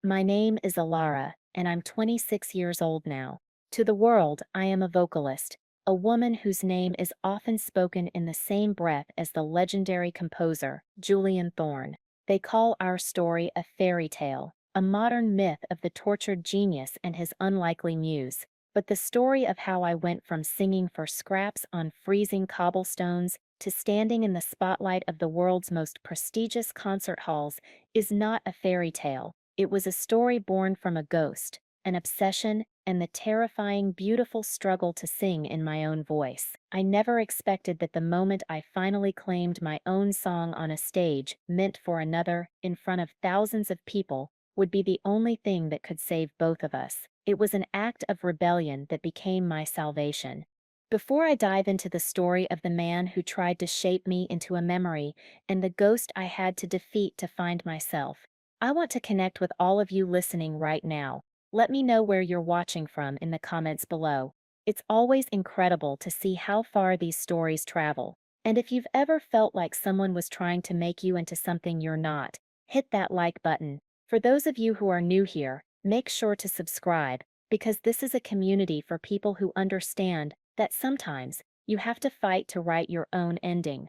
My name is Alara, and I'm 26 years old now. To the world, I am a vocalist, a woman whose name is often spoken in the same breath as the legendary composer, Julian Thorne. They call our story a fairy tale, a modern myth of the tortured genius and his unlikely muse. But the story of how I went from singing for scraps on freezing cobblestones to standing in the spotlight of the world's most prestigious concert halls is not a fairy tale. It was a story born from a ghost, an obsession, and the terrifying, beautiful struggle to sing in my own voice. I never expected that the moment I finally claimed my own song on a stage, meant for another, in front of thousands of people, would be the only thing that could save both of us. It was an act of rebellion that became my salvation. Before I dive into the story of the man who tried to shape me into a memory and the ghost I had to defeat to find myself, I want to connect with all of you listening right now. Let me know where you're watching from in the comments below. It's always incredible to see how far these stories travel. And if you've ever felt like someone was trying to make you into something you're not, hit that like button. For those of you who are new here, make sure to subscribe, because this is a community for people who understand that sometimes you have to fight to write your own ending.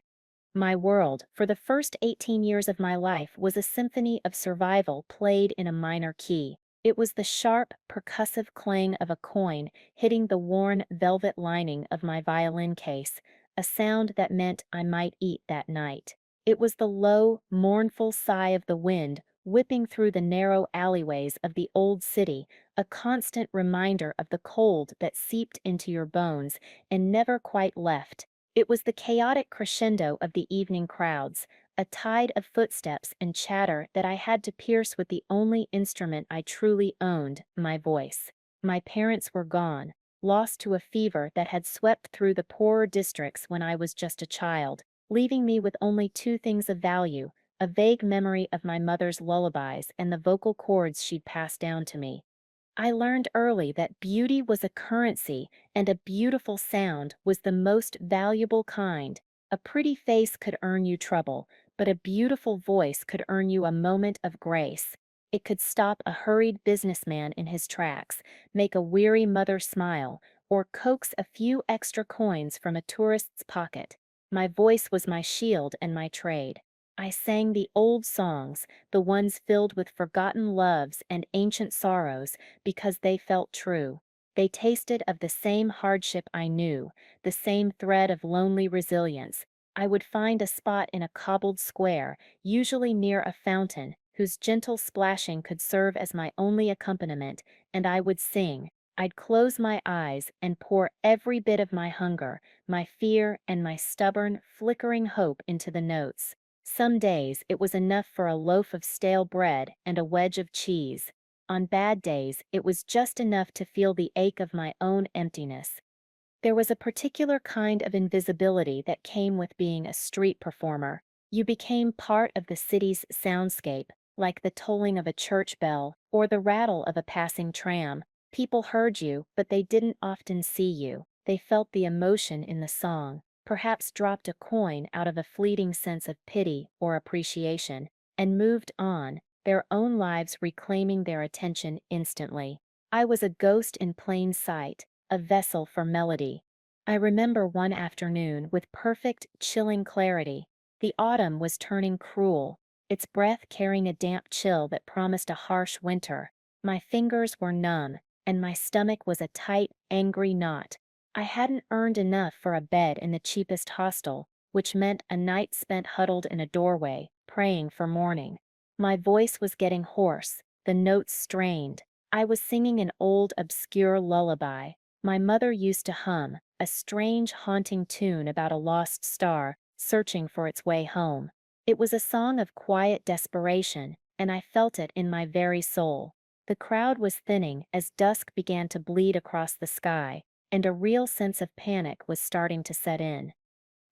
My world, for the first 18 years of my life, was a symphony of survival played in a minor key. It was the sharp, percussive clang of a coin hitting the worn velvet lining of my violin case, a sound that meant I might eat that night. It was the low, mournful sigh of the wind whipping through the narrow alleyways of the old city, a constant reminder of the cold that seeped into your bones and never quite left. It was the chaotic crescendo of the evening crowds, a tide of footsteps and chatter that I had to pierce with the only instrument I truly owned, my voice. My parents were gone, lost to a fever that had swept through the poorer districts when I was just a child, leaving me with only two things of value: a vague memory of my mother's lullabies and the vocal chords she'd passed down to me. I learned early that beauty was a currency, and a beautiful sound was the most valuable kind. A pretty face could earn you trouble, but a beautiful voice could earn you a moment of grace. It could stop a hurried businessman in his tracks, make a weary mother smile, or coax a few extra coins from a tourist's pocket. My voice was my shield and my trade. I sang the old songs, the ones filled with forgotten loves and ancient sorrows, because they felt true. They tasted of the same hardship I knew, the same thread of lonely resilience. I would find a spot in a cobbled square, usually near a fountain, whose gentle splashing could serve as my only accompaniment, and I would sing. I'd close my eyes and pour every bit of my hunger, my fear, and my stubborn, flickering hope into the notes. Some days it was enough for a loaf of stale bread and a wedge of cheese. On bad days, it was just enough to feel the ache of my own emptiness. There was a particular kind of invisibility that came with being a street performer. You became part of the city's soundscape, like the tolling of a church bell or the rattle of a passing tram. People heard you, but they didn't often see you. They felt the emotion in the song, perhaps dropped a coin out of a fleeting sense of pity or appreciation, and moved on, their own lives reclaiming their attention instantly. I was a ghost in plain sight, a vessel for melody. I remember one afternoon with perfect, chilling clarity. The autumn was turning cruel, its breath carrying a damp chill that promised a harsh winter. My fingers were numb, and my stomach was a tight, angry knot. I hadn't earned enough for a bed in the cheapest hostel, which meant a night spent huddled in a doorway, praying for morning. My voice was getting hoarse, the notes strained. I was singing an old, obscure lullaby my mother used to hum, a strange, haunting tune about a lost star searching for its way home. It was a song of quiet desperation, and I felt it in my very soul. The crowd was thinning as dusk began to bleed across the sky, and a real sense of panic was starting to set in.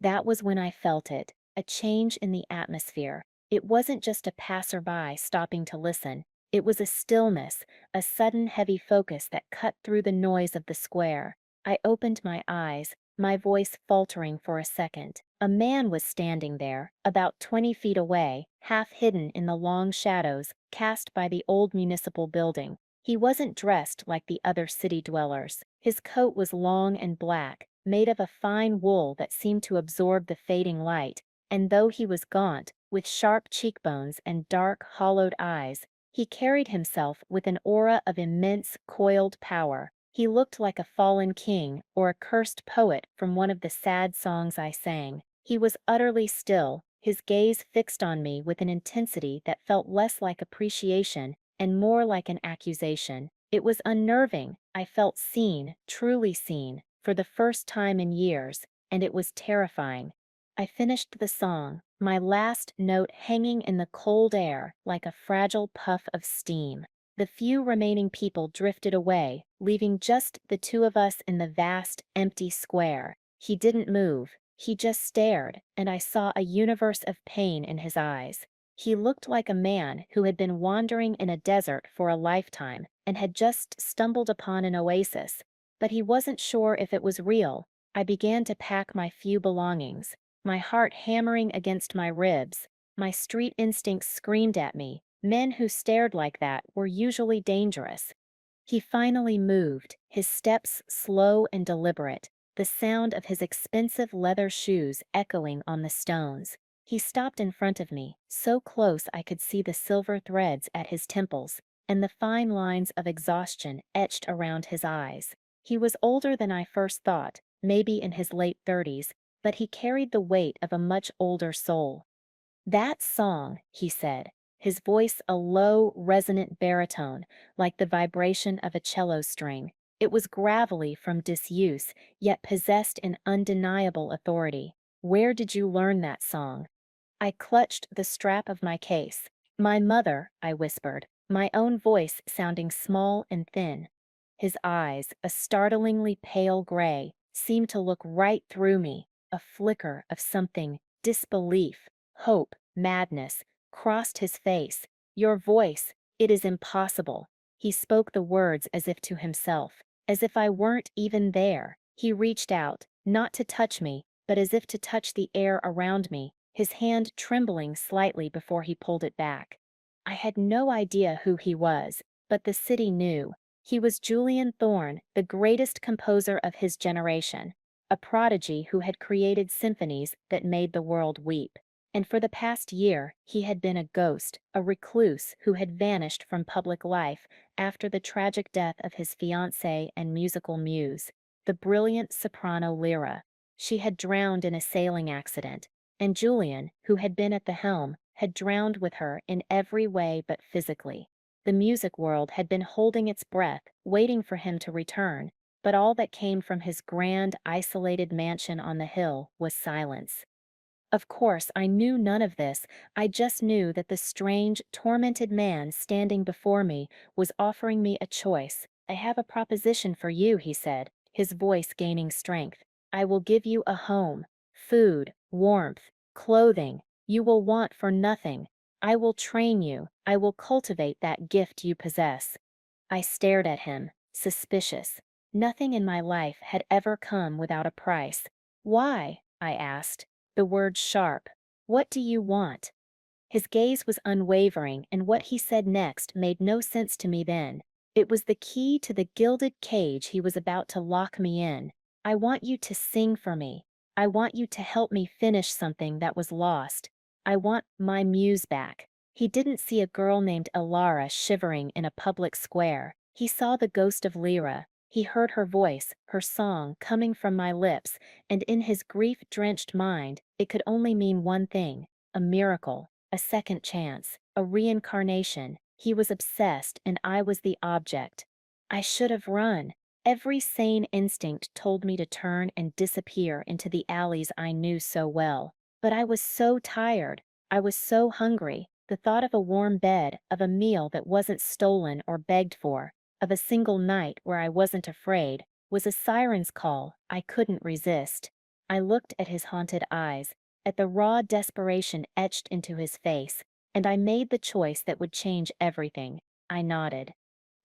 That was when I felt it, a change in the atmosphere. It wasn't just a passerby stopping to listen. It was a stillness, a sudden heavy focus that cut through the noise of the square. I opened my eyes, my voice faltering for a second. A man was standing there, about 20 feet away, half hidden in the long shadows cast by the old municipal building. He wasn't dressed like the other city dwellers. His coat was long and black, made of a fine wool that seemed to absorb the fading light, and though he was gaunt, with sharp cheekbones and dark, hollowed eyes, he carried himself with an aura of immense, coiled power. He looked like a fallen king or a cursed poet from one of the sad songs I sang. He was utterly still, his gaze fixed on me with an intensity that felt less like appreciation and more like an accusation. It was unnerving. I felt seen, truly seen, for the first time in years, and it was terrifying. I finished the song, my last note hanging in the cold air like a fragile puff of steam. The few remaining people drifted away, leaving just the two of us in the vast, empty square. He didn't move. He just stared, and I saw a universe of pain in his eyes. He looked like a man who had been wandering in a desert for a lifetime and had just stumbled upon an oasis. But he wasn't sure if it was real. I began to pack my few belongings, my heart hammering against my ribs. My street instincts screamed at me. Men who stared like that were usually dangerous. He finally moved, his steps slow and deliberate, the sound of his expensive leather shoes echoing on the stones. He stopped in front of me, so close I could see the silver threads at his temples and the fine lines of exhaustion etched around his eyes. He was older than I first thought, maybe in his late 30s, but he carried the weight of a much older soul. "That song," he said, his voice a low, resonant baritone, like the vibration of a cello string. It was gravelly from disuse, yet possessed an undeniable authority. "Where did you learn that song?" I clutched the strap of my case. "My mother," I whispered, my own voice sounding small and thin. His eyes, a startlingly pale gray, seemed to look right through me. A flicker of something, disbelief, hope, madness, crossed his face. "Your voice, it is impossible." He spoke the words as if to himself, as if I weren't even there. He reached out, not to touch me, but as if to touch the air around me, his hand trembling slightly before he pulled it back. I had no idea who he was, but the city knew. He was Julian Thorne, the greatest composer of his generation, a prodigy who had created symphonies that made the world weep. And for the past year, he had been a ghost, a recluse who had vanished from public life after the tragic death of his fiancée and musical muse, the brilliant soprano Lyra. She had drowned in a sailing accident, and Julian, who had been at the helm, had drowned with her in every way but physically. The music world had been holding its breath, waiting for him to return, but all that came from his grand, isolated mansion on the hill was silence. Of course, I knew none of this. I just knew that the strange, tormented man standing before me was offering me a choice. "I have a proposition for you," he said, his voice gaining strength. "I will give you a home, food, warmth, clothing you will want for nothing. I will train you. I will cultivate that gift you possess." I stared at him, suspicious. Nothing in my life had ever come without a price. "Why?" I asked, the words sharp. "What do you want?" His gaze was unwavering, and what he said next made no sense to me then. It was the key to the gilded cage he was about to lock me in. "I want you to sing for me. I want you to help me finish something that was lost. I want my muse back." He didn't see a girl named Elara shivering in a public square. He saw the ghost of Lyra. He heard her voice, her song, coming from my lips, and in his grief-drenched mind, it could only mean one thing: a miracle, a second chance, a reincarnation. He was obsessed, and I was the object. I should have run. Every sane instinct told me to turn and disappear into the alleys I knew so well. But I was so tired. I was so hungry. The thought of a warm bed, of a meal that wasn't stolen or begged for, of a single night where I wasn't afraid, was a siren's call I couldn't resist. I looked at his haunted eyes, at the raw desperation etched into his face, and I made the choice that would change everything. I nodded.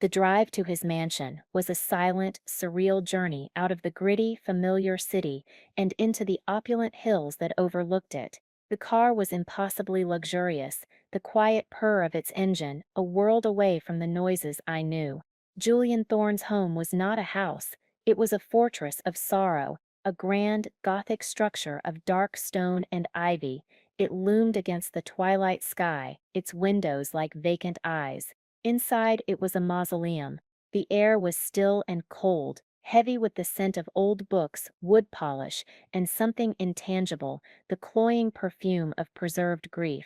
The drive to his mansion was a silent, surreal journey out of the gritty, familiar city and into the opulent hills that overlooked it. The car was impossibly luxurious, the quiet purr of its engine a world away from the noises I knew. Julian Thorne's home was not a house, it was a fortress of sorrow, a grand, Gothic structure of dark stone and ivy. It loomed against the twilight sky, its windows like vacant eyes. Inside it was a mausoleum. The air was still and cold, heavy with the scent of old books, wood polish, and something intangible, the cloying perfume of preserved grief.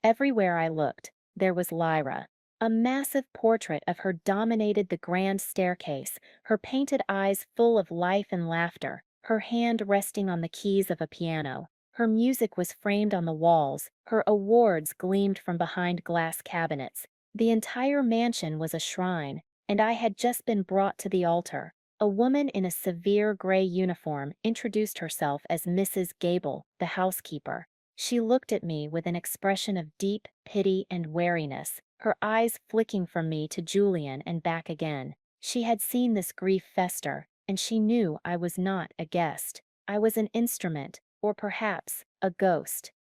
Everywhere I looked, there was Lyra. A massive portrait of her dominated the grand staircase, her painted eyes full of life and laughter, her hand resting on the keys of a piano. Her music was framed on the walls, her awards gleamed from behind glass cabinets. The entire mansion was a shrine, and I had just been brought to the altar. A woman in a severe gray uniform introduced herself as Mrs. Gable, the housekeeper. She looked at me with an expression of deep pity and wariness, her eyes flicking from me to Julian and back again. She had seen this grief fester, and she knew I was not a guest. I was an instrument, or perhaps a ghost.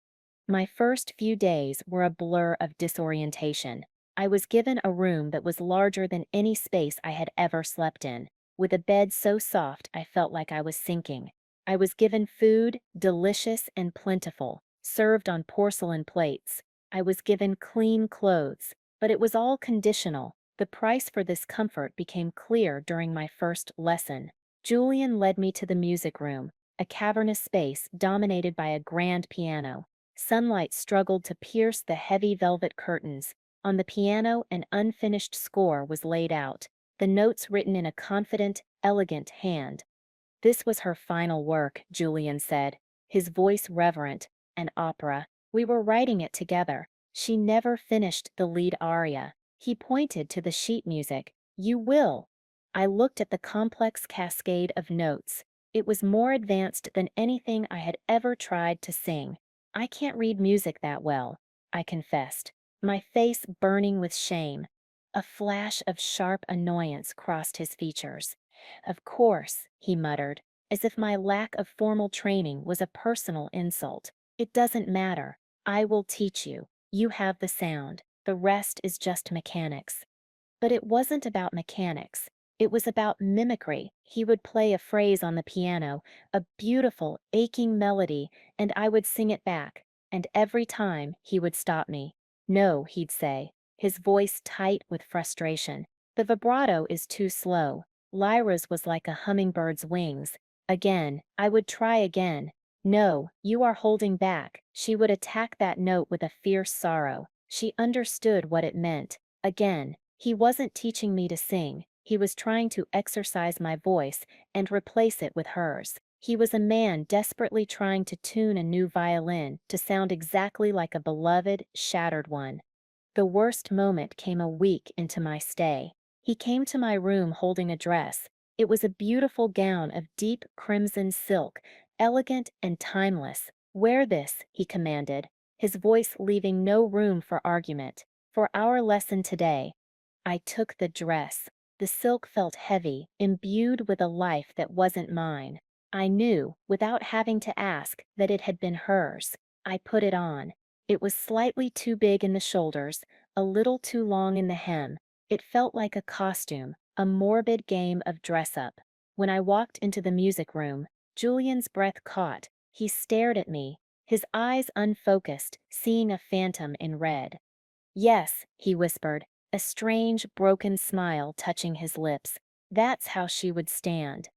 My first few days were a blur of disorientation. I was given a room that was larger than any space I had ever slept in, with a bed so soft I felt like I was sinking. I was given food, delicious and plentiful, served on porcelain plates. I was given clean clothes, but it was all conditional. The price for this comfort became clear during my first lesson. Julian led me to the music room, a cavernous space dominated by a grand piano. Sunlight struggled to pierce the heavy velvet curtains. On the piano, an unfinished score was laid out, the notes written in a confident, elegant hand. This was her final work, Julian said, his voice reverent, an opera. We were writing it together. She never finished the lead aria. He pointed to the sheet music. You will. I looked at the complex cascade of notes. It was more advanced than anything I had ever tried to sing. I can't read music that well, I confessed, my face burning with shame. A flash of sharp annoyance crossed his features. Of course, he muttered, as if my lack of formal training was a personal insult. It doesn't matter. I will teach you. You have the sound. The rest is just mechanics. But it wasn't about mechanics. It was about mimicry. He would play a phrase on the piano, a beautiful, aching melody, and I would sing it back. And every time, he would stop me. No, he'd say, his voice tight with frustration. The vibrato is too slow. Lyra's was like a hummingbird's wings. Again, I would try again. No, you are holding back. She would attack that note with a fierce sorrow. She understood what it meant. Again, he wasn't teaching me to sing. He was trying to exercise my voice and replace it with hers. He was a man desperately trying to tune a new violin to sound exactly like a beloved, shattered one. The worst moment came a week into my stay. He came to my room holding a dress. It was a beautiful gown of deep crimson silk, elegant and timeless. Wear this, he commanded, his voice leaving no room for argument. For our lesson today. I took the dress. The silk felt heavy, imbued with a life that wasn't mine. I knew, without having to ask, that it had been hers. I put it on. It was slightly too big in the shoulders, a little too long in the hem. It felt like a costume, a morbid game of dress-up. When I walked into the music room, Julian's breath caught. He stared at me, his eyes unfocused, seeing a phantom in red. Yes, he whispered, a strange, broken smile touching his lips. That's how she would stand.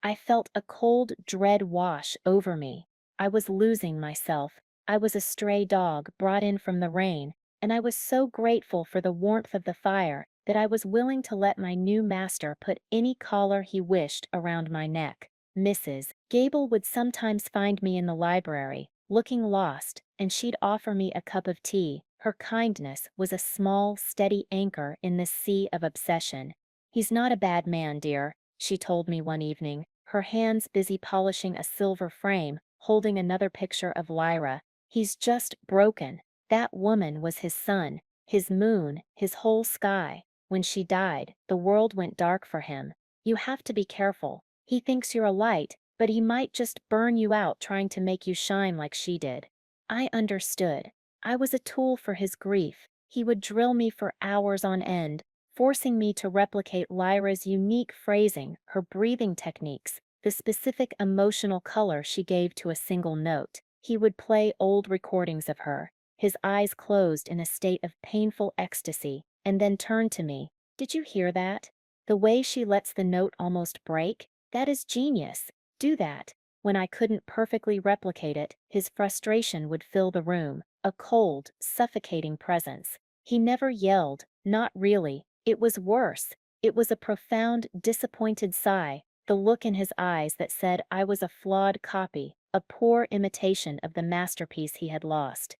I felt a cold dread wash over me. I was losing myself. I was a stray dog brought in from the rain, and I was so grateful for the warmth of the fire that I was willing to let my new master put any collar he wished around my neck. Mrs. Gable would sometimes find me in the library, looking lost, and she'd offer me a cup of tea. Her kindness was a small, steady anchor in this sea of obsession. He's not a bad man, dear, she told me one evening, her hands busy polishing a silver frame, holding another picture of Lyra. He's just broken. That woman was his sun, his moon, his whole sky. When she died, the world went dark for him. You have to be careful. He thinks you're a light, but he might just burn you out trying to make you shine like she did. I understood. I was a tool for his grief. He would drill me for hours on end, forcing me to replicate Lyra's unique phrasing, her breathing techniques, the specific emotional color she gave to a single note. He would play old recordings of her, his eyes closed in a state of painful ecstasy, and then turn to me. Did you hear that? The way she lets the note almost break? That is genius. Do that. When I couldn't perfectly replicate it, his frustration would fill the room, a cold, suffocating presence. He never yelled, not really. It was worse. It was a profound, disappointed sigh, the look in his eyes that said I was a flawed copy, a poor imitation of the masterpiece he had lost.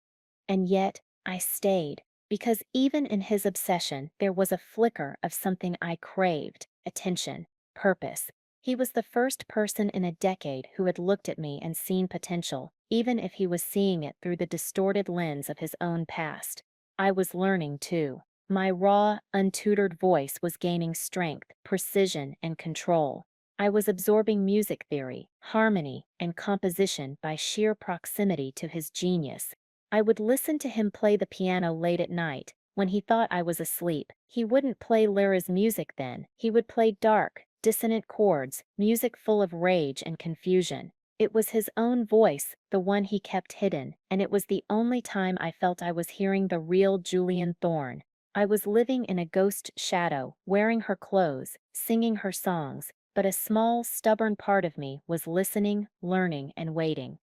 And yet, I stayed, because even in his obsession, there was a flicker of something I craved: attention, purpose. He was the first person in a decade who had looked at me and seen potential, even if he was seeing it through the distorted lens of his own past. I was learning too. My raw, untutored voice was gaining strength, precision, and control. I was absorbing music theory, harmony, and composition by sheer proximity to his genius. I would listen to him play the piano late at night. When he thought I was asleep, he wouldn't play Lyra's music then. He would play dark, dissonant chords, music full of rage and confusion. It was his own voice, the one he kept hidden, and it was the only time I felt I was hearing the real Julian Thorne. I was living in a ghost shadow, wearing her clothes, singing her songs, but a small, stubborn part of me was listening, learning, and waiting.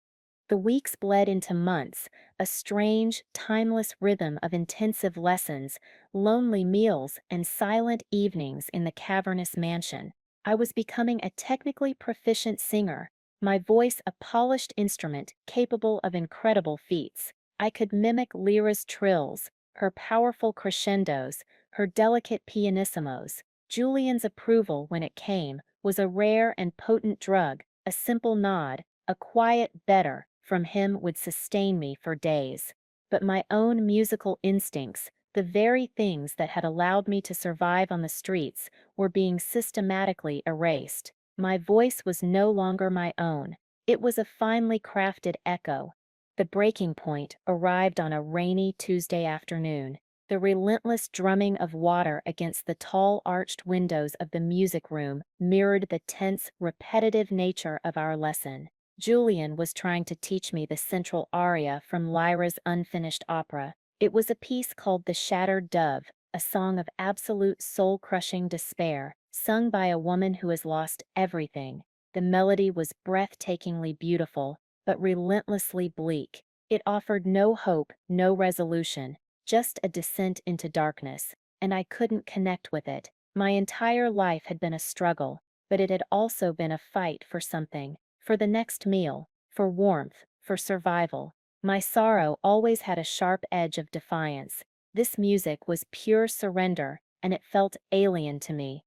The weeks bled into months, a strange, timeless rhythm of intensive lessons, lonely meals, and silent evenings in the cavernous mansion. I was becoming a technically proficient singer, my voice a polished instrument capable of incredible feats. I could mimic Lyra's trills, her powerful crescendos, her delicate pianissimos. Julian's approval, when it came, was a rare and potent drug, a simple nod, a quiet better from him would sustain me for days. But my own musical instincts, the very things that had allowed me to survive on the streets, were being systematically erased. My voice was no longer my own. It was a finely crafted echo. The breaking point arrived on a rainy Tuesday afternoon. The relentless drumming of water against the tall arched windows of the music room mirrored the tense, repetitive nature of our lesson. Julian was trying to teach me the central aria from Lyra's unfinished opera. It was a piece called The Shattered Dove, a song of absolute soul-crushing despair, sung by a woman who has lost everything. The melody was breathtakingly beautiful, but relentlessly bleak. It offered no hope, no resolution, just a descent into darkness, and I couldn't connect with it. My entire life had been a struggle, but it had also been a fight for something. For the next meal, for warmth, for survival. My sorrow always had a sharp edge of defiance. This music was pure surrender, and it felt alien to me.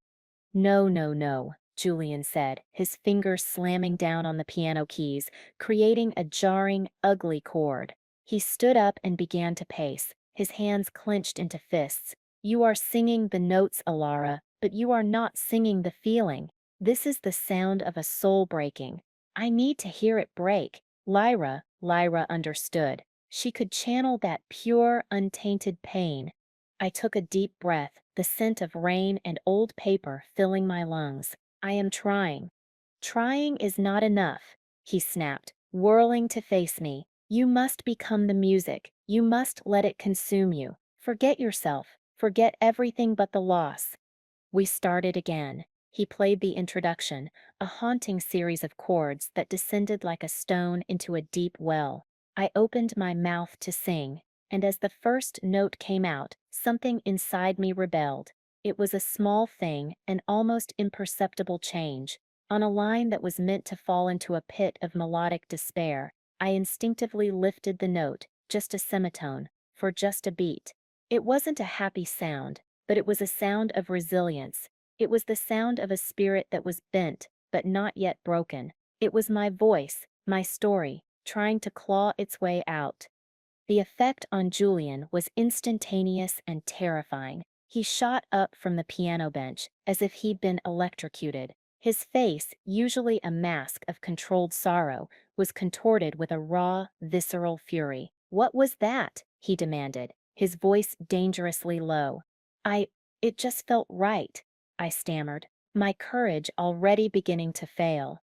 No, no, no, Julian said, his fingers slamming down on the piano keys, creating a jarring, ugly chord. He stood up and began to pace, his hands clenched into fists. You are singing the notes, Alara, but you are not singing the feeling. This is the sound of a soul breaking. I need to hear it break. Lyra understood. She could channel that pure, untainted pain. I took a deep breath, the scent of rain and old paper filling my lungs. I am trying. Trying is not enough, he snapped, whirling to face me. You must become the music. You must let it consume you. Forget yourself. Forget everything but the loss. We started again. He played the introduction, a haunting series of chords that descended like a stone into a deep well. I opened my mouth to sing, and as the first note came out, something inside me rebelled. It was a small thing, an almost imperceptible change. On a line that was meant to fall into a pit of melodic despair, I instinctively lifted the note, just a semitone, for just a beat. It wasn't a happy sound, but it was a sound of resilience. It was the sound of a spirit that was bent, but not yet broken. It was my voice, my story, trying to claw its way out. The effect on Julian was instantaneous and terrifying. He shot up from the piano bench as if he'd been electrocuted. His face, usually a mask of controlled sorrow, was contorted with a raw, visceral fury. "What was that?" he demanded, his voice dangerously low. I, it just felt right," I stammered, my courage already beginning to fail.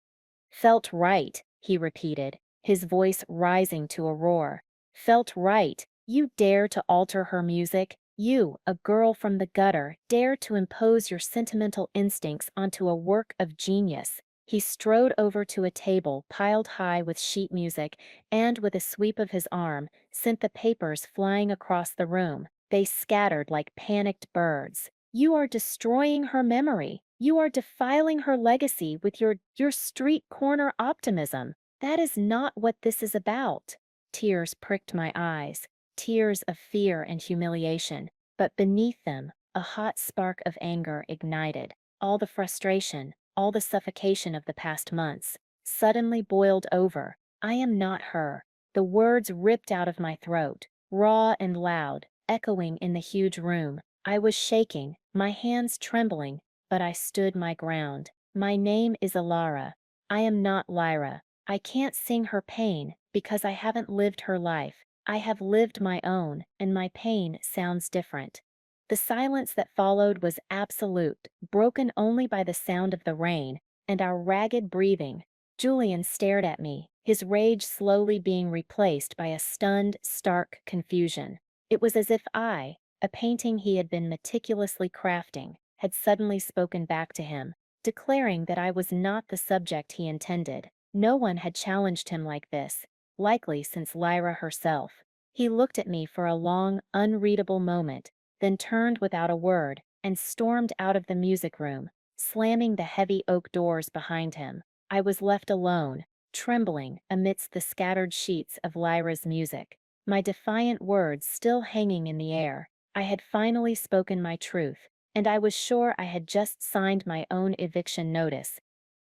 "Felt right," he repeated, his voice rising to a roar. "Felt right. You dare to alter her music? You, a girl from the gutter, dare to impose your sentimental instincts onto a work of genius." He strode over to a table piled high with sheet music and, with a sweep of his arm, sent the papers flying across the room. They scattered like panicked birds. "You are destroying her memory. You are defiling her legacy with your street corner optimism. That is not what this is about." Tears pricked my eyes, tears of fear and humiliation, but beneath them, a hot spark of anger ignited. All the frustration, all the suffocation of the past months, suddenly boiled over. "I am not her." The words ripped out of my throat, raw and loud, echoing in the huge room. I was shaking, my hands trembling, but I stood my ground. "My name is Alara. I am not Lyra. I can't sing her pain because I haven't lived her life. I have lived my own, and my pain sounds different." The silence that followed was absolute, broken only by the sound of the rain and our ragged breathing. Julian stared at me, his rage slowly being replaced by a stunned, stark confusion. It was as if I, a painting he had been meticulously crafting, had suddenly spoken back to him, declaring that I was not the subject he intended. No one had challenged him like this, likely since Lyra herself. He looked at me for a long, unreadable moment, then turned without a word and stormed out of the music room, slamming the heavy oak doors behind him. I was left alone, trembling amidst the scattered sheets of Lyra's music, my defiant words still hanging in the air. I had finally spoken my truth, and I was sure I had just signed my own eviction notice.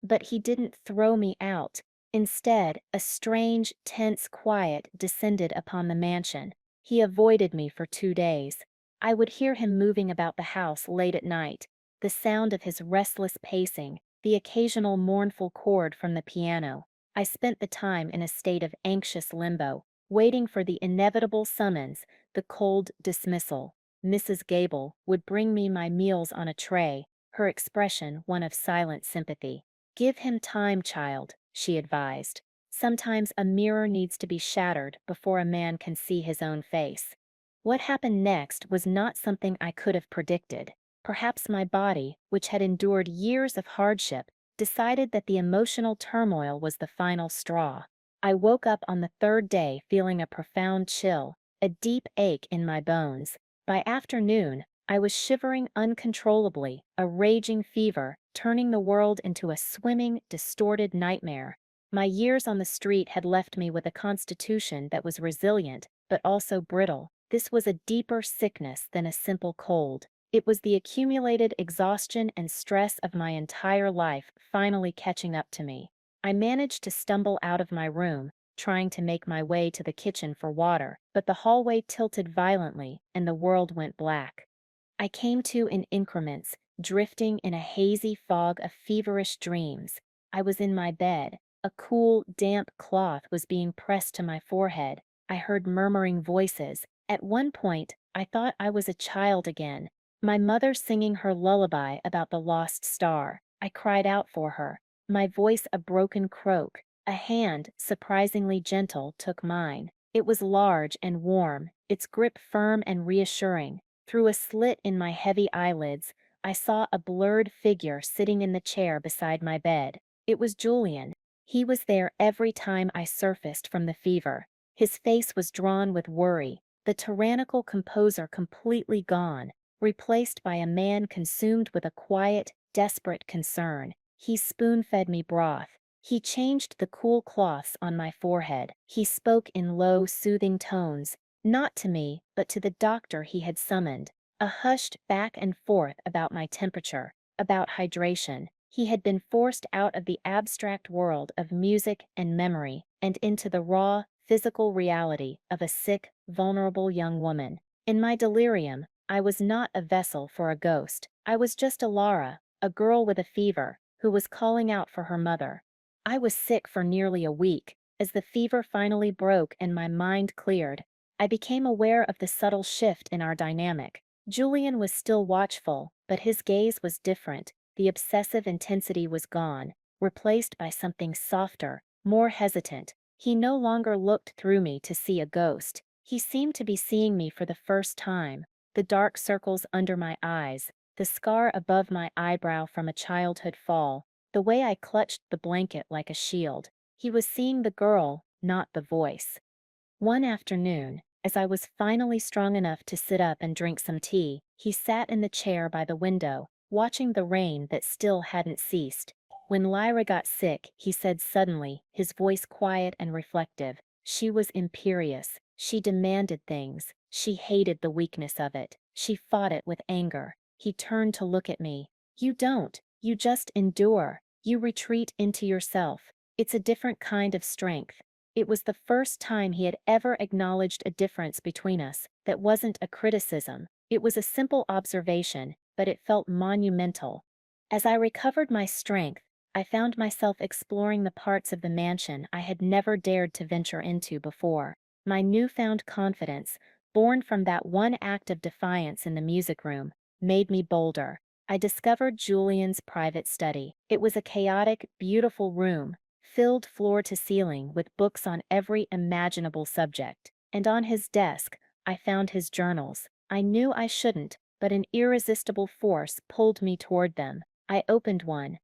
But he didn't throw me out. Instead, a strange, tense quiet descended upon the mansion. He avoided me for 2 days. I would hear him moving about the house late at night, the sound of his restless pacing, the occasional mournful chord from the piano. I spent the time in a state of anxious limbo, waiting for the inevitable summons, the cold dismissal. Mrs. Gable would bring me my meals on a tray, her expression one of silent sympathy. "Give him time, child," she advised. "Sometimes a mirror needs to be shattered before a man can see his own face." What happened next was not something I could have predicted. Perhaps my body, which had endured years of hardship, decided that the emotional turmoil was the final straw. I woke up on the third day feeling a profound chill, a deep ache in my bones. By afternoon, I was shivering uncontrollably, a raging fever, turning the world into a swimming, distorted nightmare. My years on the street had left me with a constitution that was resilient, but also brittle. This was a deeper sickness than a simple cold. It was the accumulated exhaustion and stress of my entire life finally catching up to me. I managed to stumble out of my room, trying to make my way to the kitchen for water, but the hallway tilted violently and the world went black. I came to in increments, drifting in a hazy fog of feverish dreams. I was in my bed. A cool, damp cloth was being pressed to my forehead. I heard murmuring voices. At one point, I thought I was a child again. My mother singing her lullaby about the lost star. I cried out for her, my voice a broken croak. A hand, surprisingly gentle, took mine. It was large and warm, its grip firm and reassuring. Through a slit in my heavy eyelids, I saw a blurred figure sitting in the chair beside my bed. It was Julian. He was there every time I surfaced from the fever. His face was drawn with worry, the tyrannical composer completely gone, replaced by a man consumed with a quiet, desperate concern. He spoon-fed me broth. He changed the cool cloths on my forehead. He spoke in low, soothing tones, not to me, but to the doctor he had summoned. A hushed back and forth about my temperature, about hydration. He had been forced out of the abstract world of music and memory and into the raw, physical reality of a sick, vulnerable young woman. In my delirium, I was not a vessel for a ghost. I was just a Lara, a girl with a fever, who was calling out for her mother. I was sick for nearly a week. As the fever finally broke and my mind cleared, I became aware of the subtle shift in our dynamic. Julian was still watchful, but his gaze was different. The obsessive intensity was gone, replaced by something softer, more hesitant. He no longer looked through me to see a ghost. He seemed to be seeing me for the first time. The dark circles under my eyes, the scar above my eyebrow from a childhood fall, the way I clutched the blanket like a shield. He was seeing the girl, not the voice. One afternoon, as I was finally strong enough to sit up and drink some tea, he sat in the chair by the window, watching the rain that still hadn't ceased. When Lyra got sick, he said suddenly, his voice quiet and reflective, she was imperious. She demanded things. She hated the weakness of it. She fought it with anger. He turned to look at me. You don't. You just endure. You retreat into yourself. It's a different kind of strength. It was the first time he had ever acknowledged a difference between us that wasn't a criticism. It was a simple observation, but it felt monumental. As I recovered my strength, I found myself exploring the parts of the mansion I had never dared to venture into before. My newfound confidence, born from that one act of defiance in the music room, made me bolder. I discovered Julian's private study. It was a chaotic, beautiful room, filled floor to ceiling with books on every imaginable subject. And on his desk, I found his journals. I knew I shouldn't, but an irresistible force pulled me toward them. I opened one.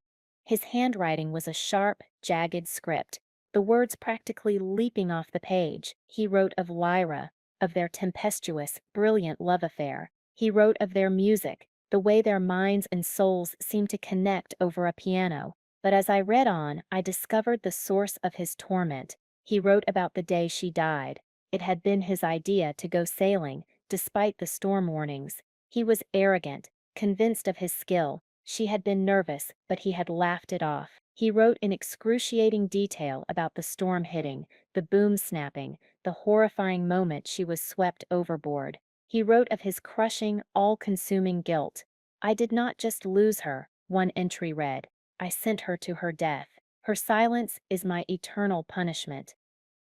His handwriting was a sharp, jagged script, the words practically leaping off the page. He wrote of Lyra, of their tempestuous, brilliant love affair. He wrote of their music, the way their minds and souls seemed to connect over a piano. But as I read on, I discovered the source of his torment. He wrote about the day she died. It had been his idea to go sailing, despite the storm warnings. He was arrogant, convinced of his skill. She had been nervous, but he had laughed it off. He wrote in excruciating detail about the storm hitting, the boom snapping, the horrifying moment she was swept overboard. He wrote of his crushing, all-consuming guilt. I did not just lose her, one entry read. I sent her to her death. Her silence is my eternal punishment.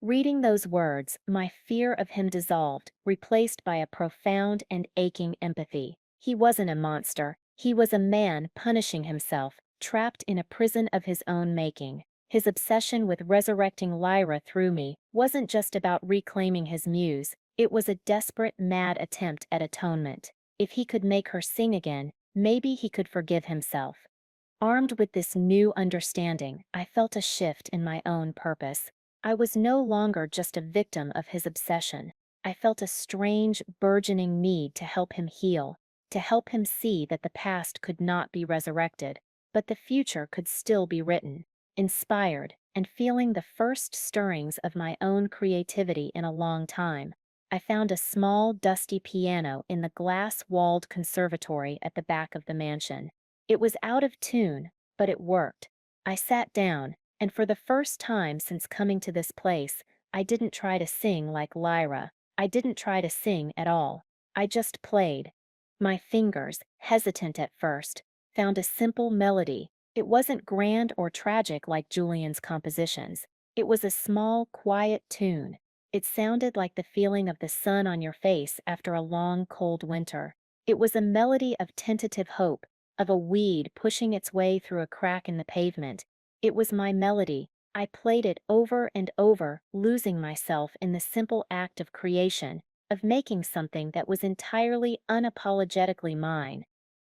Reading those words, my fear of him dissolved, replaced by a profound and aching empathy. He wasn't a monster. He was a man punishing himself, trapped in a prison of his own making. His obsession with resurrecting Lyra through me wasn't just about reclaiming his muse, it was a desperate, mad attempt at atonement. If he could make her sing again, maybe he could forgive himself. Armed with this new understanding, I felt a shift in my own purpose. I was no longer just a victim of his obsession. I felt a strange, burgeoning need to help him heal, to help him see that the past could not be resurrected, but the future could still be written. Inspired, and feeling the first stirrings of my own creativity in a long time, I found a small, dusty piano in the glass-walled conservatory at the back of the mansion. It was out of tune, but it worked. I sat down, and for the first time since coming to this place, I didn't try to sing like Lyra. I didn't try to sing at all. I just played. My fingers, hesitant at first, found a simple melody. It wasn't grand or tragic like Julian's compositions. It was a small, quiet tune. It sounded like the feeling of the sun on your face after a long, cold winter. It was a melody of tentative hope, of a weed pushing its way through a crack in the pavement. It was my melody. I played it over and over, losing myself in the simple act of creation, of making something that was entirely unapologetically mine.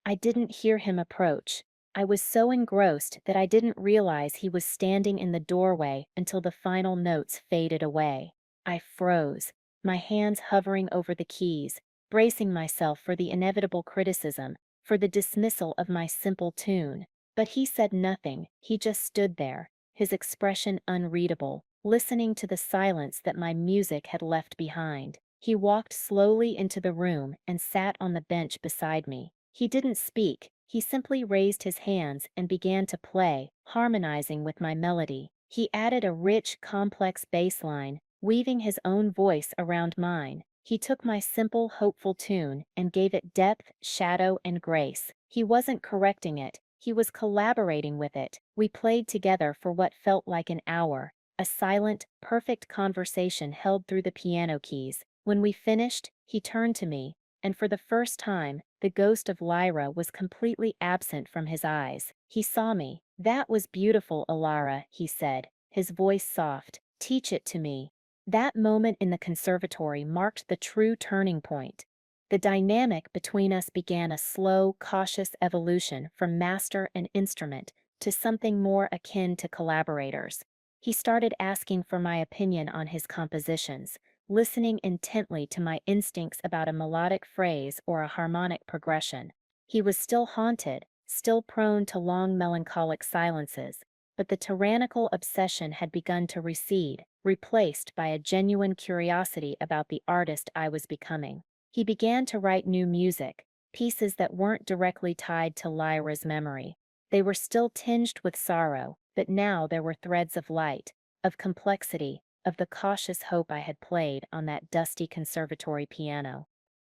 I didn't hear him approach. I was so engrossed that I didn't realize he was standing in the doorway until the final notes faded away. I froze, my hands hovering over the keys, bracing myself for the inevitable criticism, for the dismissal of my simple tune. But he said nothing. He just stood there, his expression unreadable, listening to the silence that my music had left behind. He walked slowly into the room and sat on the bench beside me. He didn't speak. He simply raised his hands and began to play, harmonizing with my melody. He added a rich, complex bass line, weaving his own voice around mine. He took my simple, hopeful tune and gave it depth, shadow, and grace. He wasn't correcting it, he was collaborating with it. We played together for what felt like an hour, a silent, perfect conversation held through the piano keys. When we finished, he turned to me, and for the first time, the ghost of Lyra was completely absent from his eyes. He saw me. "That was beautiful, Alara," he said, his voice soft. "Teach it to me." That moment in the conservatory marked the true turning point. The dynamic between us began a slow, cautious evolution from master and instrument to something more akin to collaborators. He started asking for my opinion on his compositions, listening intently to my instincts about a melodic phrase or a harmonic progression. He was still haunted, still prone to long melancholic silences, but the tyrannical obsession had begun to recede, replaced by a genuine curiosity about the artist I was becoming. He began to write new music, pieces that weren't directly tied to Lyra's memory. They were still tinged with sorrow, but now there were threads of light, of complexity, of the cautious hope I had played on that dusty conservatory piano.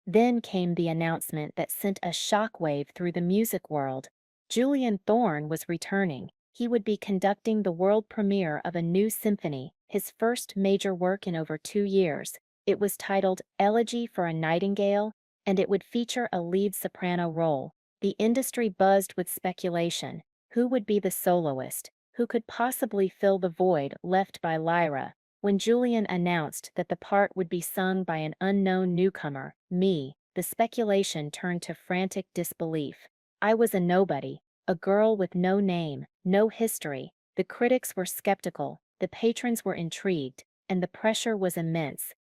Then came the announcement that sent a shockwave through the music world. Julian Thorne was returning. He would be conducting the world premiere of a new symphony, his first major work in over 2 years. It was titled Elegy for a Nightingale, and it would feature a lead soprano role. The industry buzzed with speculation. Who would be the soloist? Who could possibly fill the void left by Lyra? When Julian announced that the part would be sung by an unknown newcomer, me, the speculation turned to frantic disbelief. I was a nobody, a girl with no name, no history. The critics were skeptical, the patrons were intrigued, and the pressure was immense.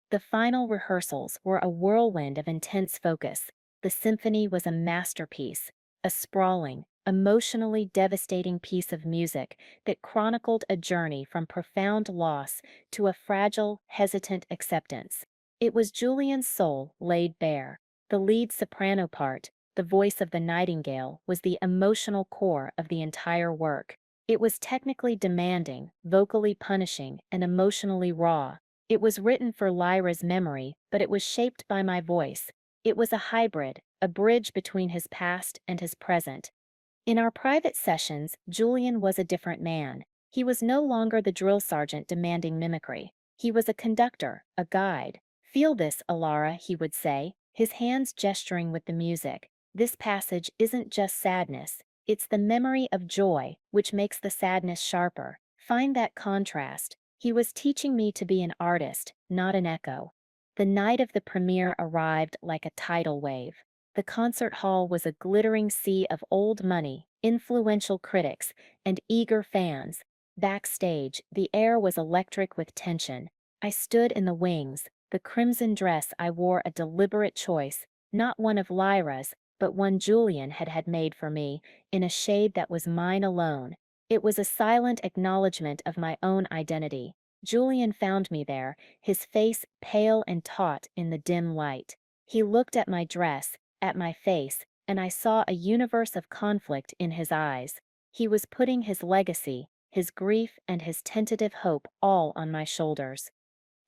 The final rehearsals were a whirlwind of intense focus. The symphony was a masterpiece, a sprawling, emotionally devastating piece of music that chronicled a journey from profound loss to a fragile, hesitant acceptance. It was Julian's soul laid bare. The lead soprano part, the voice of the nightingale, was the emotional core of the entire work. It was technically demanding, vocally punishing, and emotionally raw. It was written for Lyra's memory, but it was shaped by my voice. It was a hybrid, a bridge between his past and his present. In our private sessions, Julian was a different man. He was no longer the drill sergeant demanding mimicry. He was a conductor, a guide. "Feel this, Alara," he would say, his hands gesturing with the music. "This passage isn't just sadness. It's the memory of joy, which makes the sadness sharper. Find that contrast." He was teaching me to be an artist, not an echo. The night of the premiere arrived like a tidal wave. The concert hall was a glittering sea of old money, influential critics, and eager fans. Backstage, the air was electric with tension. I stood in the wings. The crimson dress I wore a deliberate choice, not one of Lyra's, but one Julian had made for me, in a shade that was mine alone. It was a silent acknowledgement of my own identity. Julian found me there, his face pale and taut in the dim light. He looked at my dress, at my face, and I saw a universe of conflict in his eyes. He was putting his legacy, his grief, and his tentative hope all on my shoulders.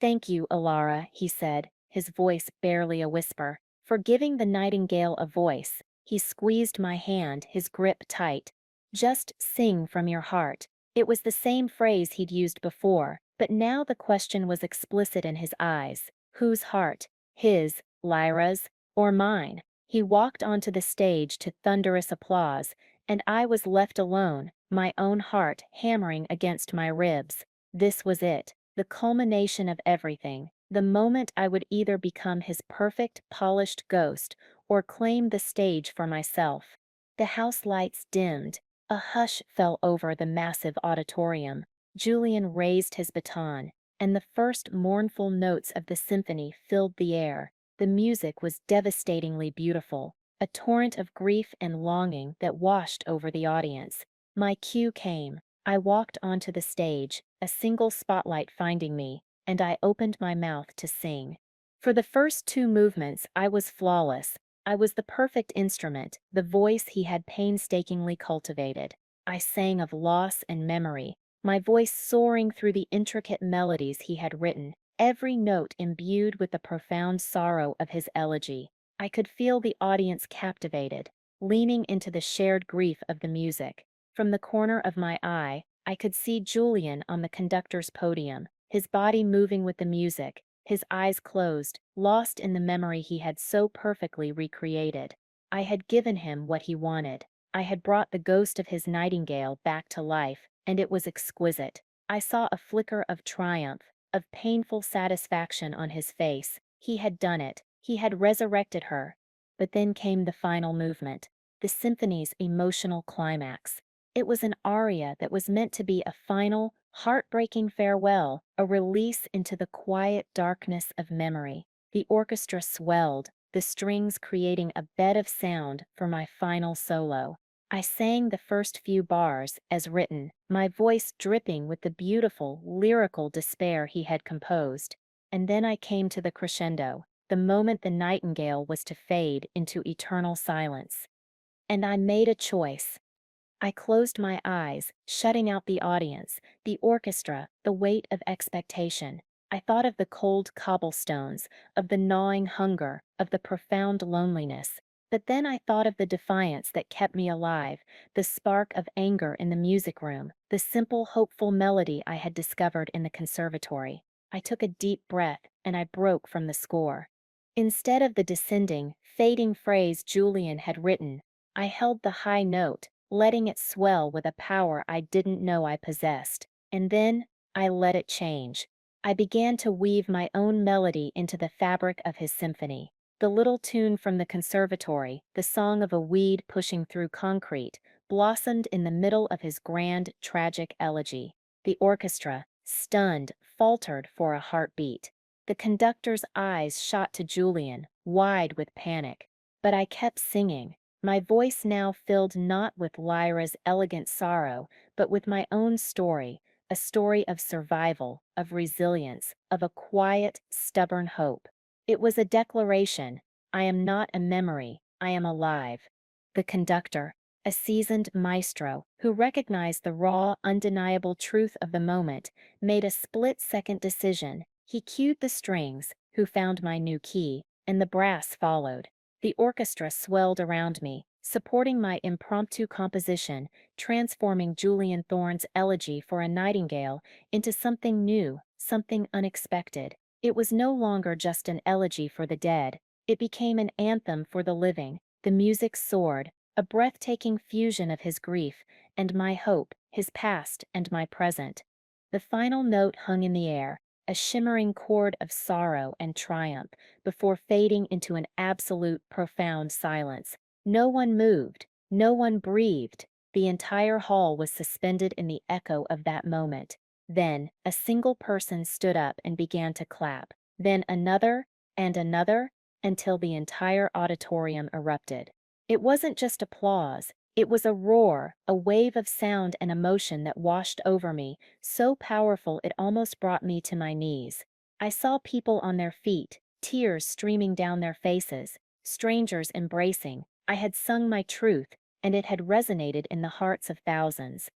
"Thank you, Alara," he said, his voice barely a whisper, "for giving the nightingale a voice." He squeezed my hand, his grip tight. "Just sing from your heart." It was the same phrase he'd used before, but now the question was explicit in his eyes. Whose heart? His, Lyra's, or mine? He walked onto the stage to thunderous applause, and I was left alone, my own heart hammering against my ribs. This was it, the culmination of everything, the moment I would either become his perfect, polished ghost or claim the stage for myself. The house lights dimmed. A hush fell over the massive auditorium. Julian raised his baton, and the first mournful notes of the symphony filled the air. The music was devastatingly beautiful, a torrent of grief and longing that washed over the audience. My cue came. I walked onto the stage, a single spotlight finding me, and I opened my mouth to sing. For the first two movements, I was flawless. I was the perfect instrument, the voice he had painstakingly cultivated. I sang of loss and memory, my voice soaring through the intricate melodies he had written. every note imbued with the profound sorrow of his elegy. I could feel the audience captivated, leaning into the shared grief of the music. From the corner of my eye, I could see Julian on the conductor's podium, his body moving with the music, his eyes closed, lost in the memory he had so perfectly recreated. I had given him what he wanted. I had brought the ghost of his nightingale back to life, and it was exquisite. I saw a flicker of triumph, of painful satisfaction on his face. He had done it. He had resurrected her. But then came the final movement, the symphony's emotional climax. It was an aria that was meant to be a final, heartbreaking farewell, a release into the quiet darkness of memory. The orchestra swelled, the strings creating a bed of sound for my final solo. I sang the first few bars, as written, my voice dripping with the beautiful, lyrical despair he had composed. And then I came to the crescendo, the moment the nightingale was to fade into eternal silence. And I made a choice. I closed my eyes, shutting out the audience, the orchestra, the weight of expectation. I thought of the cold cobblestones, of the gnawing hunger, of the profound loneliness. But then I thought of the defiance that kept me alive, the spark of anger in the music room, the simple, hopeful melody I had discovered in the conservatory. I took a deep breath, and I broke from the score. Instead of the descending, fading phrase Julian had written, I held the high note, letting it swell with a power I didn't know I possessed. And then, I let it change. I began to weave my own melody into the fabric of his symphony. The little tune from the conservatory, the song of a weed pushing through concrete, blossomed in the middle of his grand, tragic elegy. The orchestra, stunned, faltered for a heartbeat. The conductor's eyes shot to Julian, wide with panic. But I kept singing, my voice now filled not with Lyra's elegant sorrow, but with my own story, a story of survival, of resilience, of a quiet, stubborn hope. It was a declaration, I am not a memory, I am alive. The conductor, a seasoned maestro who recognized the raw, undeniable truth of the moment, made a split-second decision. He cued the strings, who found my new key, and the brass followed. The orchestra swelled around me, supporting my impromptu composition, transforming Julian Thorne's elegy for a nightingale into something new, something unexpected. It was no longer just an elegy for the dead. It became an anthem for the living. The music soared, a breathtaking fusion of his grief and my hope, his past and my present. The final note hung in the air, a shimmering chord of sorrow and triumph, before fading into an absolute, profound silence. No one moved, no one breathed. The entire hall was suspended in the echo of that moment. Then, a single person stood up and began to clap. Then another, and another, until the entire auditorium erupted. It wasn't just applause. It was a roar, a wave of sound and emotion that washed over me, so powerful it almost brought me to my knees. I saw people on their feet, tears streaming down their faces, strangers embracing. I had sung my truth, and it had resonated in the hearts of thousands.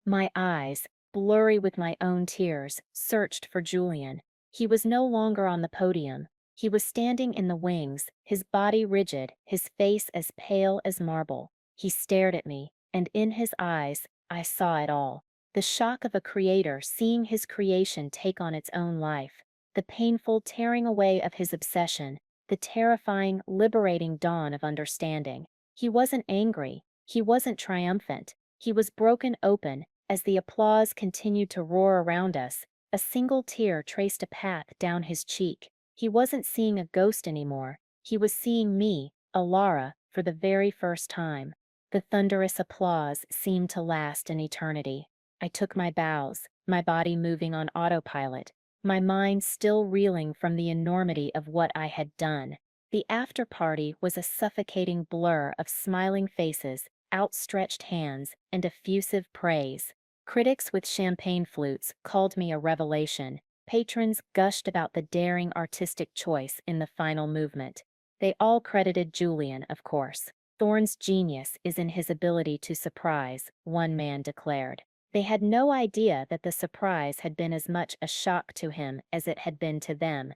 My eyes, blurry with my own tears, searched for Julian. He was no longer on the podium. He was standing in the wings, his body rigid, his face as pale as marble. He stared at me, and in his eyes, I saw it all. The shock of a creator seeing his creation take on its own life. The painful tearing away of his obsession. The terrifying, liberating dawn of understanding. He wasn't angry. He wasn't triumphant. He was broken open. As the applause continued to roar around us, a single tear traced a path down his cheek. He wasn't seeing a ghost anymore. He was seeing me, Alara, for the very first time. The thunderous applause seemed to last an eternity. I took my bows, my body moving on autopilot, my mind still reeling from the enormity of what I had done. The after-party was a suffocating blur of smiling faces, outstretched hands, and effusive praise. Critics with champagne flutes called me a revelation. Patrons gushed about the daring artistic choice in the final movement. They all credited Julian, of course. Thorne's genius is in his ability to surprise, one man declared. They had no idea that the surprise had been as much a shock to him as it had been to them.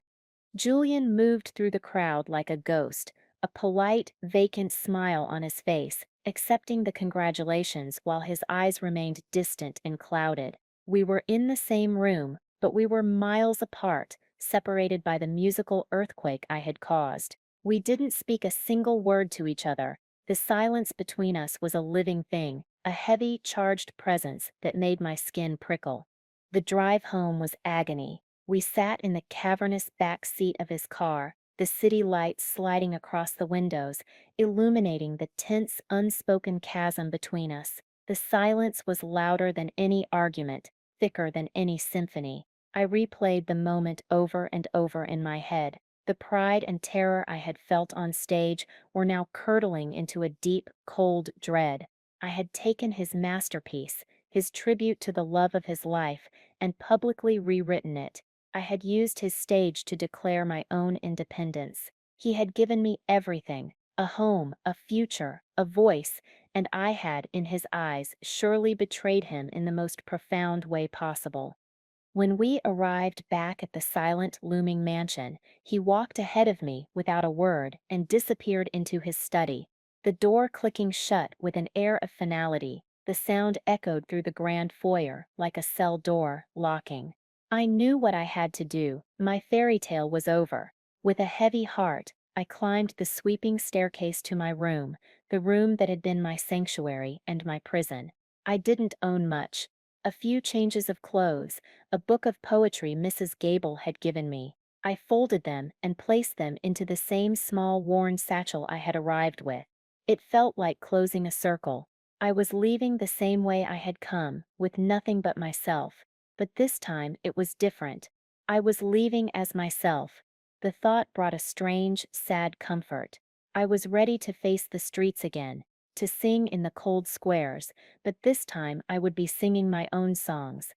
Julian moved through the crowd like a ghost, a polite, vacant smile on his face, accepting the congratulations while his eyes remained distant and clouded. We were in the same room, but we were miles apart, separated by the musical earthquake I had caused. We didn't speak a single word to each other. The silence between us was a living thing, a heavy, charged presence that made my skin prickle. The drive home was agony. We sat in the cavernous back seat of his car, the city lights sliding across the windows, illuminating the tense, unspoken chasm between us. The silence was louder than any argument, thicker than any symphony. I replayed the moment over and over in my head. The pride and terror I had felt on stage were now curdling into a deep, cold dread. I had taken his masterpiece, his tribute to the love of his life, and publicly rewritten it. I had used his stage to declare my own independence. He had given me everything, a home, a future, a voice, and I had, in his eyes, surely betrayed him in the most profound way possible. When we arrived back at the silent, looming mansion, he walked ahead of me without a word and disappeared into his study, the door clicking shut with an air of finality. The sound echoed through the grand foyer like a cell door locking. I knew what I had to do. My fairy tale was over. With a heavy heart, I climbed the sweeping staircase to my room, the room that had been my sanctuary and my prison. I didn't own much. A few changes of clothes, a book of poetry Mrs. Gable had given me. I folded them and placed them into the same small worn satchel I had arrived with. It felt like closing a circle. I was leaving the same way I had come, with nothing but myself. But this time it was different. I was leaving as myself. The thought brought a strange, sad comfort. I was ready to face the streets again, to sing in the cold squares, but this time I would be singing my own songs.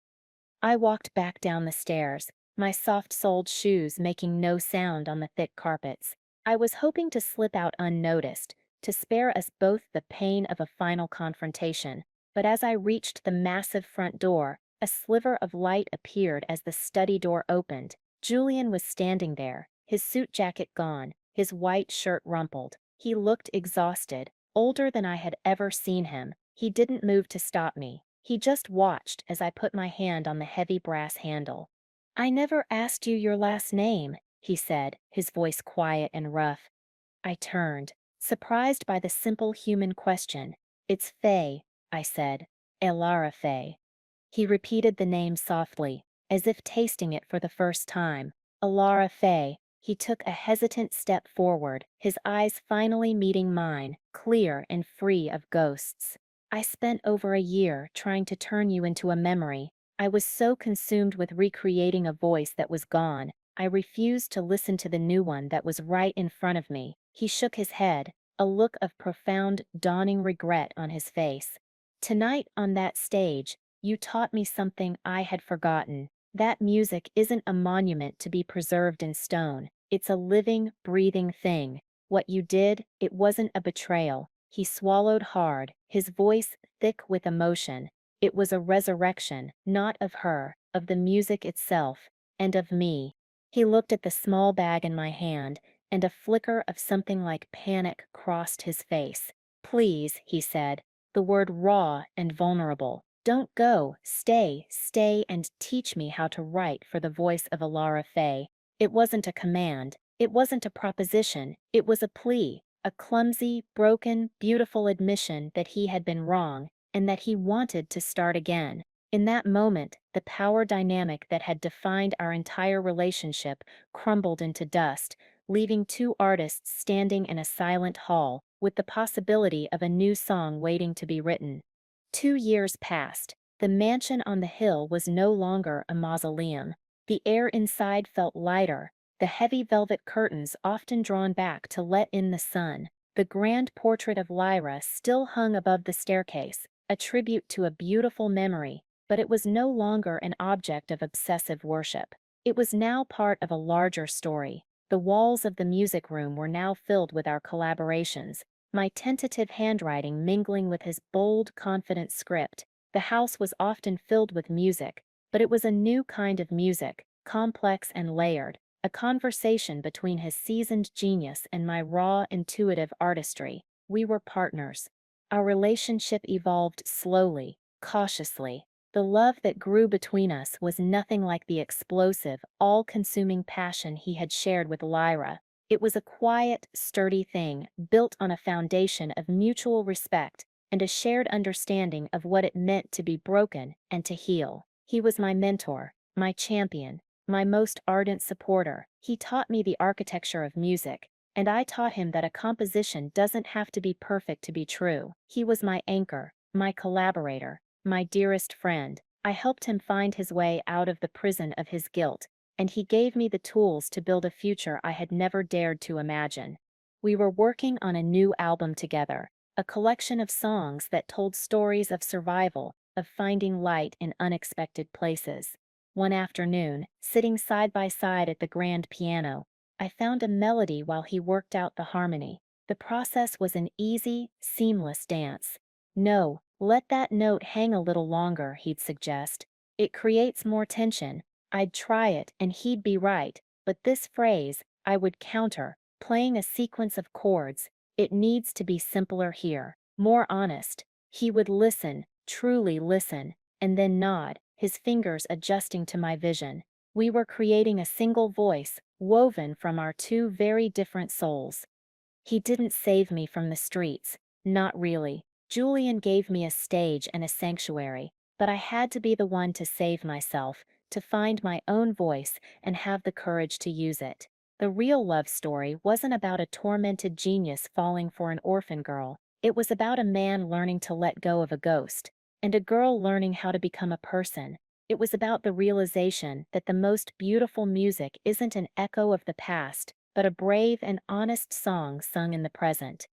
I walked back down the stairs, my soft-soled shoes making no sound on the thick carpets. I was hoping to slip out unnoticed, to spare us both the pain of a final confrontation, but as I reached the massive front door, a sliver of light appeared as the study door opened. Julian was standing there, his suit jacket gone, his white shirt rumpled. He looked exhausted, older than I had ever seen him. He didn't move to stop me. He just watched as I put my hand on the heavy brass handle. "I never asked you your last name," he said, his voice quiet and rough. I turned, surprised by the simple human question. "It's Faye," I said. "Elara Faye." He repeated the name softly, as if tasting it for the first time. "Elara Faye." He took a hesitant step forward, his eyes finally meeting mine, clear and free of ghosts. "I spent over a year trying to turn you into a memory. I was so consumed with recreating a voice that was gone. I refused to listen to the new one that was right in front of me." He shook his head, a look of profound, dawning regret on his face. "Tonight on that stage, you taught me something I had forgotten. That music isn't a monument to be preserved in stone. It's a living, breathing thing. What you did, it wasn't a betrayal." He swallowed hard, his voice thick with emotion. "It was a resurrection, not of her, of the music itself, and of me." He looked at the small bag in my hand, and a flicker of something like panic crossed his face. "Please," he said, the word raw and vulnerable. "Don't go. Stay, stay, and teach me how to write for the voice of Elara Faye." It wasn't a command. It wasn't a proposition. It was a plea, a clumsy, broken, beautiful admission that he had been wrong, and that he wanted to start again. In that moment, the power dynamic that had defined our entire relationship crumbled into dust, leaving two artists standing in a silent hall, with the possibility of a new song waiting to be written. 2 years passed. The mansion on the hill was no longer a mausoleum. The air inside felt lighter, the heavy velvet curtains often drawn back to let in the sun. The grand portrait of Lyra still hung above the staircase, a tribute to a beautiful memory, but it was no longer an object of obsessive worship. It was now part of a larger story. The walls of the music room were now filled with our collaborations, my tentative handwriting mingling with his bold, confident script. The house was often filled with music, but it was a new kind of music, complex and layered, a conversation between his seasoned genius and my raw, intuitive artistry. We were partners. Our relationship evolved slowly, cautiously. The love that grew between us was nothing like the explosive, all-consuming passion he had shared with Lyra. It was a quiet, sturdy thing, built on a foundation of mutual respect and a shared understanding of what it meant to be broken and to heal. He was my mentor, my champion, my most ardent supporter. He taught me the architecture of music, and I taught him that a composition doesn't have to be perfect to be true. He was my anchor, my collaborator, my dearest friend. I helped him find his way out of the prison of his guilt, and he gave me the tools to build a future I had never dared to imagine. We were working on a new album together, a collection of songs that told stories of survival, of finding light in unexpected places. One afternoon, sitting side by side at the grand piano, I found a melody while he worked out the harmony. The process was an easy, seamless dance. "No, let that note hang a little longer," he'd suggest. "It creates more tension." I'd try it, and he'd be right, but this phrase, I would counter, playing a sequence of chords. "It needs to be simpler here, more honest." He would listen, truly listen, and then nod, his fingers adjusting to my vision. We were creating a single voice, woven from our two very different souls. He didn't save me from the streets. Not really. Julian gave me a stage and a sanctuary, but I had to be the one to save myself, to find my own voice and have the courage to use it. The real love story wasn't about a tormented genius falling for an orphan girl. It was about a man learning to let go of a ghost, and a girl learning how to become a person. It was about the realization that the most beautiful music isn't an echo of the past, but a brave and honest song sung in the present.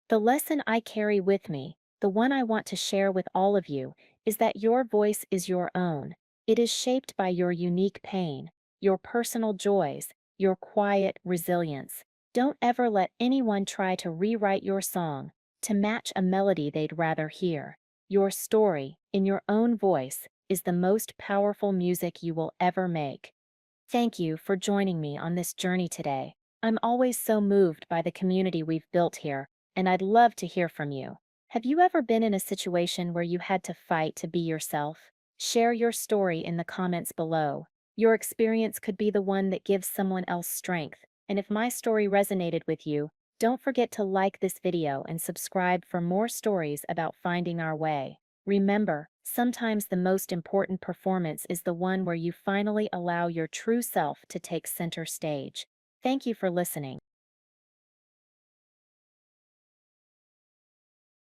The lesson I carry with me, the one I want to share with all of you, is that your voice is your own. It is shaped by your unique pain, your personal joys, your quiet resilience. Don't ever let anyone try to rewrite your song, to match a melody they'd rather hear. Your story, in your own voice, is the most powerful music you will ever make. Thank you for joining me on this journey today. I'm always so moved by the community we've built here, and I'd love to hear from you. Have you ever been in a situation where you had to fight to be yourself? Share your story in the comments below. Your experience could be the one that gives someone else strength, and if my story resonated with you, don't forget to like this video and subscribe for more stories about finding our way. Remember, sometimes the most important performance is the one where you finally allow your true self to take center stage. Thank you for listening.